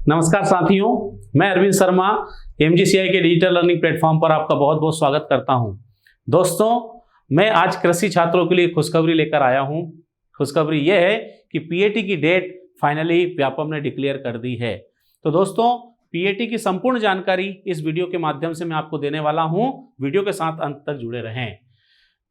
नमस्कार साथियों, मैं अरविंद शर्मा MGCI के डिजिटल लर्निंग प्लेटफॉर्म पर आपका बहुत बहुत स्वागत करता हूं। दोस्तों, मैं आज कृषि छात्रों के लिए खुशखबरी लेकर आया हूं। खुशखबरी यह है कि PAT की डेट फाइनली व्यापम ने डिक्लेयर कर दी है। तो दोस्तों, PAT की संपूर्ण जानकारी इस वीडियो के माध्यम से मैं आपको देने वाला हूं। वीडियो के साथ अंत तक जुड़े रहें।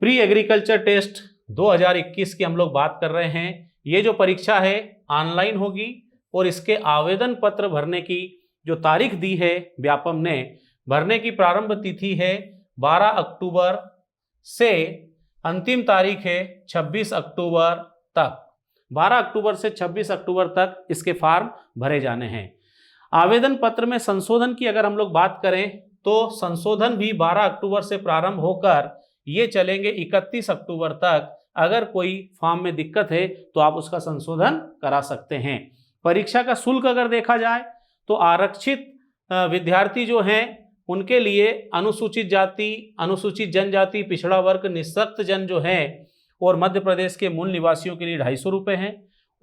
प्री एग्रीकल्चर टेस्ट 2021 की हम लोग बात कर रहे हैं। ये जो परीक्षा है ऑनलाइन होगी और इसके आवेदन पत्र भरने की जो तारीख दी है व्यापम ने, भरने की प्रारंभ तिथि है 12 अक्टूबर से अंतिम तारीख है 26 अक्टूबर तक। 12 अक्टूबर से 26 अक्टूबर तक इसके फॉर्म भरे जाने हैं। आवेदन पत्र में संशोधन की अगर हम लोग बात करें तो संशोधन भी 12 अक्टूबर से प्रारंभ होकर ये चलेंगे 31 अक्टूबर तक। अगर कोई फॉर्म में दिक्कत है तो आप उसका संशोधन करा सकते हैं। परीक्षा का शुल्क अगर देखा जाए तो आरक्षित विद्यार्थी जो हैं उनके लिए अनुसूचित जाति, अनुसूचित जनजाति, पिछड़ा वर्ग, निःशक्त जन जो है और मध्य प्रदेश के मूल निवासियों के लिए 250 रुपये हैं,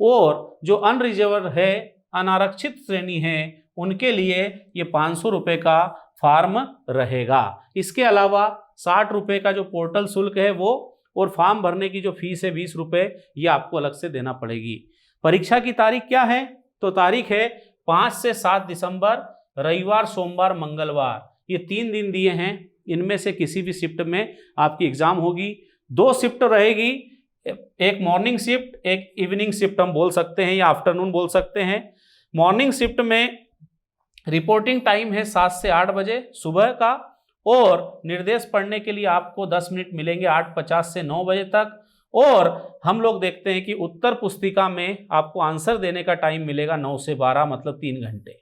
और जो अनरिजर्व है, अनारक्षित श्रेणी है, उनके लिए ये 500 रुपये का फॉर्म रहेगा। इसके अलावा 60 रुपये का जो पोर्टल शुल्क है वो, और फॉर्म भरने की जो फीस है 20 रुपये, ये आपको अलग से देना पड़ेगी। परीक्षा की तारीख क्या है? तो तारीख है 5 से 7 दिसंबर, रविवार, सोमवार, मंगलवार। ये 3 दिन दिए हैं। इनमें से किसी भी शिफ्ट में आपकी एग्जाम होगी। 2 शिफ्ट रहेगी, एक मॉर्निंग शिफ्ट, एक इवनिंग शिफ्ट हम बोल सकते हैं या आफ्टरनून बोल सकते हैं। मॉर्निंग शिफ्ट में रिपोर्टिंग टाइम है 7 से 8 बजे सुबह का, और निर्देश पढ़ने के लिए आपको 10 मिनट मिलेंगे 8:50 से 9 बजे तक। और हम लोग देखते हैं कि उत्तर पुस्तिका में आपको आंसर देने का टाइम मिलेगा 9 से 12, मतलब 3 घंटे।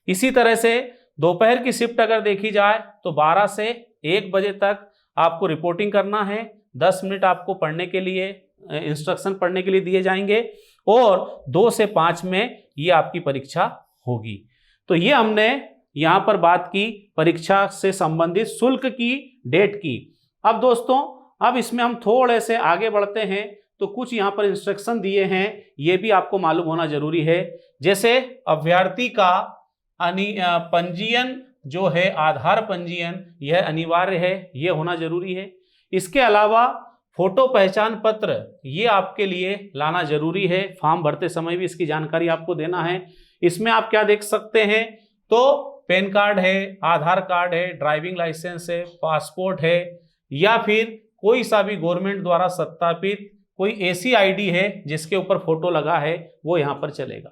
इसी तरह से दोपहर की शिफ्ट अगर देखी जाए तो 12 से 1 बजे तक आपको रिपोर्टिंग करना है। 10 मिनट आपको पढ़ने के लिए, इंस्ट्रक्शन पढ़ने के लिए दिए जाएंगे, और 2 से 5 में ये आपकी परीक्षा होगी। तो ये हमने यहाँ पर बात की परीक्षा से संबंधित शुल्क की, डेट की। अब दोस्तों, अब इसमें हम थोड़े से आगे बढ़ते हैं तो कुछ यहाँ पर इंस्ट्रक्शन दिए हैं, ये भी आपको मालूम होना जरूरी है। जैसे अभ्यर्थी का पंजीयन जो है, आधार पंजीयन, यह अनिवार्य है, यह होना जरूरी है। इसके अलावा फोटो पहचान पत्र ये आपके लिए लाना जरूरी है। फॉर्म भरते समय भी इसकी जानकारी आपको देना है। इसमें आप क्या देख सकते हैं? तो पैन कार्ड है, आधार कार्ड है, ड्राइविंग लाइसेंस है, पासपोर्ट है, या फिर कोई सा भी गवर्नमेंट द्वारा सत्यापित कोई ऐसी आईडी है जिसके ऊपर फोटो लगा है, वो यहाँ पर चलेगा।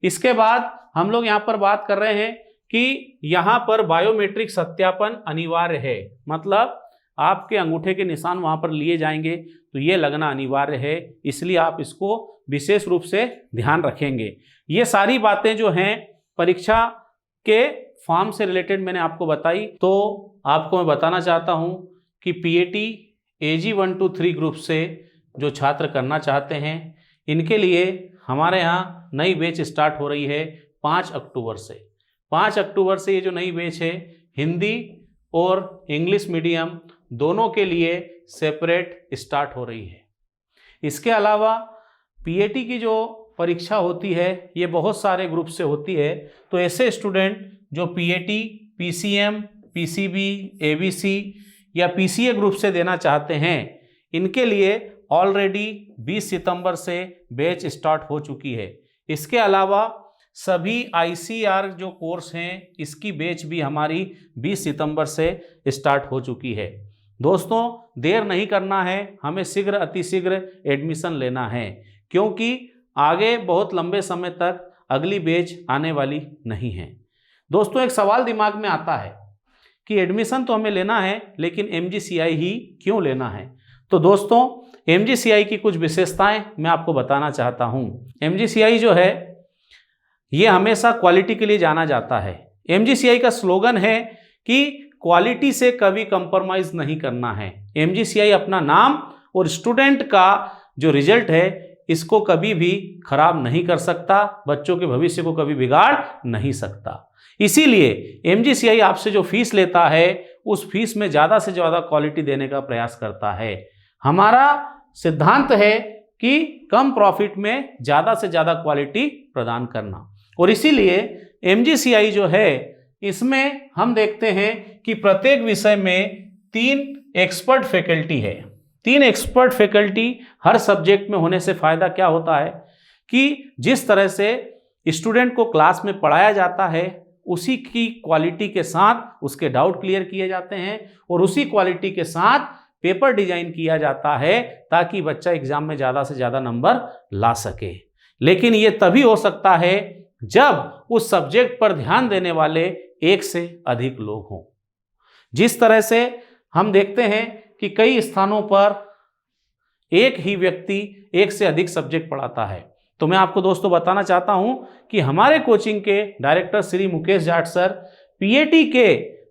इसके बाद हम लोग यहाँ पर बात कर रहे हैं कि यहाँ पर बायोमेट्रिक सत्यापन अनिवार्य है, मतलब आपके अंगूठे के निशान वहाँ पर लिए जाएंगे, तो ये लगना अनिवार्य है। इसलिए आप इसको विशेष रूप से ध्यान रखेंगे। ये सारी बातें जो हैं परीक्षा के फॉर्म से रिलेटेड मैंने आपको बताई। तो आपको मैं बताना चाहता हूँ कि PAT AG 1 to 3 ग्रुप से जो छात्र करना चाहते हैं, इनके लिए हमारे यहाँ नई बैच स्टार्ट हो रही है 5 अक्टूबर से। 5 अक्टूबर से ये जो नई बैच है, हिंदी और इंग्लिश मीडियम दोनों के लिए सेपरेट स्टार्ट हो रही है। इसके अलावा PAT की जो परीक्षा होती है ये बहुत सारे ग्रुप से होती है। तो ऐसे स्टूडेंट जो PAT, PCM, PCB, ABC या PCA ग्रुप से देना चाहते हैं, इनके लिए ऑलरेडी 20 सितंबर से बैच स्टार्ट हो चुकी है। इसके अलावा सभी ICR जो कोर्स हैं, इसकी बैच भी हमारी 20 सितंबर से स्टार्ट हो चुकी है। दोस्तों, देर नहीं करना है, हमें शीघ्र अतिशीघ्र एडमिशन लेना है, क्योंकि आगे बहुत लंबे समय तक अगली बैच आने वाली नहीं है। दोस्तों, एक सवाल दिमाग में आता है कि एडमिशन तो हमें लेना है, लेकिन MGCI ही क्यों लेना है? तो दोस्तों, MGCI की कुछ विशेषताएं मैं आपको बताना चाहता हूं। MGCI जो है ये हमेशा क्वालिटी के लिए जाना जाता है। MGCI का स्लोगन है कि क्वालिटी से कभी कंप्रोमाइज नहीं करना है। MGCI अपना नाम और स्टूडेंट का जो रिजल्ट है इसको कभी भी खराब नहीं कर सकता, बच्चों के भविष्य को कभी बिगाड़ नहीं सकता। इसीलिए MGCI आपसे जो फीस लेता है उस फीस में ज़्यादा से ज़्यादा क्वालिटी देने का प्रयास करता है। हमारा सिद्धांत है कि कम प्रॉफिट में ज़्यादा से ज़्यादा क्वालिटी प्रदान करना। और इसीलिए MGCI जो है इसमें हम देखते हैं कि प्रत्येक विषय में 3 एक्सपर्ट फैकल्टी है। 3 एक्सपर्ट फैकल्टी हर सब्जेक्ट में होने से फायदा क्या होता है कि जिस तरह से स्टूडेंट को क्लास में पढ़ाया जाता है उसी की क्वालिटी के साथ उसके डाउट क्लियर किए जाते हैं और उसी क्वालिटी के साथ पेपर डिजाइन किया जाता है ताकि बच्चा एग्जाम में ज़्यादा से ज़्यादा नंबर ला सके। लेकिन ये तभी हो सकता है जब उस सब्जेक्ट पर ध्यान देने वाले एक से अधिक लोग हों। जिस तरह से हम देखते हैं कि कई स्थानों पर एक ही व्यक्ति एक से अधिक सब्जेक्ट पढ़ाता है, तो मैं आपको दोस्तों बताना चाहता हूं कि हमारे कोचिंग के director Shri Mukesh Jat sir PAT के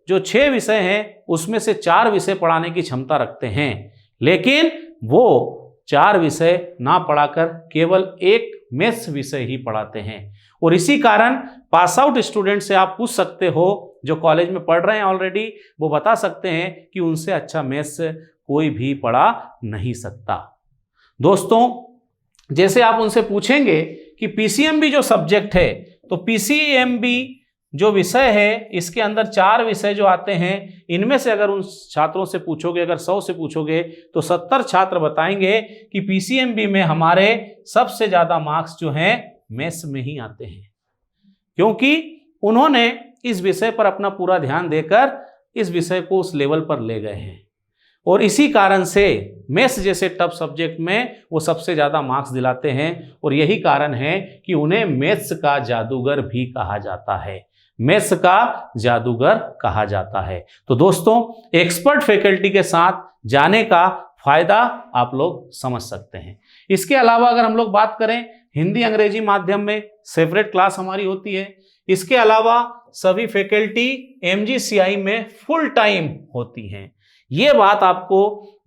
जो 6 विषय हैं उसमें से 4 विषय पढ़ाने की क्षमता रखते हैं, लेकिन वो 4 विषय ना पढ़ाकर केवल एक मैथ्स विषय ही पढ़ाते हैं। और इसी कारण पास आउट स्टूडेंट से आप पूछ सकते हो जो कॉलेज में पढ़ रहे हैं ऑलरेडी, वो बता सकते हैं कि उनसे अच्छा मैथ्स कोई भी पढ़ा नहीं सकता। दोस्तों जैसे आप उनसे पूछेंगे कि पीसीएमबी जो सब्जेक्ट है, तो पीसीएमबी जो विषय है इसके अंदर 4 विषय जो आते हैं, इनमें से अगर उन छात्रों से पूछोगे, अगर 100 से पूछोगे तो 70 छात्र बताएंगे कि पीसीएमबी में हमारे सबसे ज़्यादा मार्क्स जो हैं मैथ्स में ही आते हैं, क्योंकि उन्होंने इस विषय पर अपना पूरा ध्यान देकर इस विषय को उस लेवल पर ले गए हैं। और इसी कारण से मैथ्स जैसे टफ सब्जेक्ट में वो सबसे ज़्यादा मार्क्स दिलाते हैं और यही कारण है कि उन्हें मैथ्स का जादूगर भी कहा जाता है, मैथ्स का जादूगर कहा जाता है। तो दोस्तों एक्सपर्ट फैकल्टी के साथ जाने का फायदा आप लोग समझ सकते हैं। इसके अलावा अगर हम लोग बात करें, हिंदी अंग्रेजी माध्यम में सेपरेट क्लास हमारी होती है। इसके अलावा सभी फैकल्टी MGCI में फुल टाइम होती हैं। ये बात आपको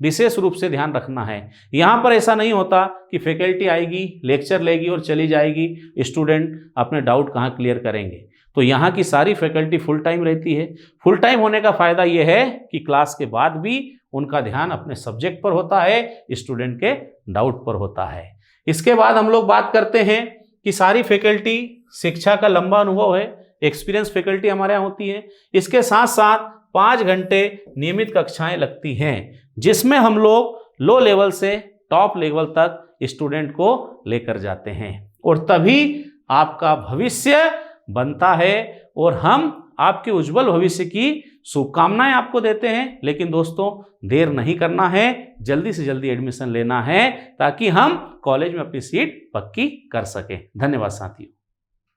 विशेष रूप से ध्यान रखना है। यहाँ पर ऐसा नहीं होता कि फैकल्टी आएगी, लेक्चर लेगी और चली जाएगी, स्टूडेंट अपने डाउट कहाँ क्लियर करेंगे। तो यहाँ की सारी फैकल्टी फुल टाइम रहती है। फुल टाइम होने का फ़ायदा ये है कि क्लास के बाद भी उनका ध्यान अपने सब्जेक्ट पर होता है, स्टूडेंट के डाउट पर होता है। इसके बाद हम लोग बात करते हैं कि सारी फैकल्टी शिक्षा का लंबा अनुभव है, एक्सपीरियंस फैकल्टी हमारे यहाँ होती है। इसके साथ साथ 5 घंटे नियमित कक्षाएं लगती हैं, जिसमें हम लोग लो लेवल से टॉप लेवल तक स्टूडेंट को लेकर जाते हैं और तभी आपका भविष्य बनता है और हम आपके उज्जवल भविष्य की शुभकामनाएं आपको देते हैं। लेकिन दोस्तों देर नहीं करना है, जल्दी से जल्दी एडमिशन लेना है ताकि हम कॉलेज में अपनी सीट पक्की कर सकें। धन्यवाद साथियों।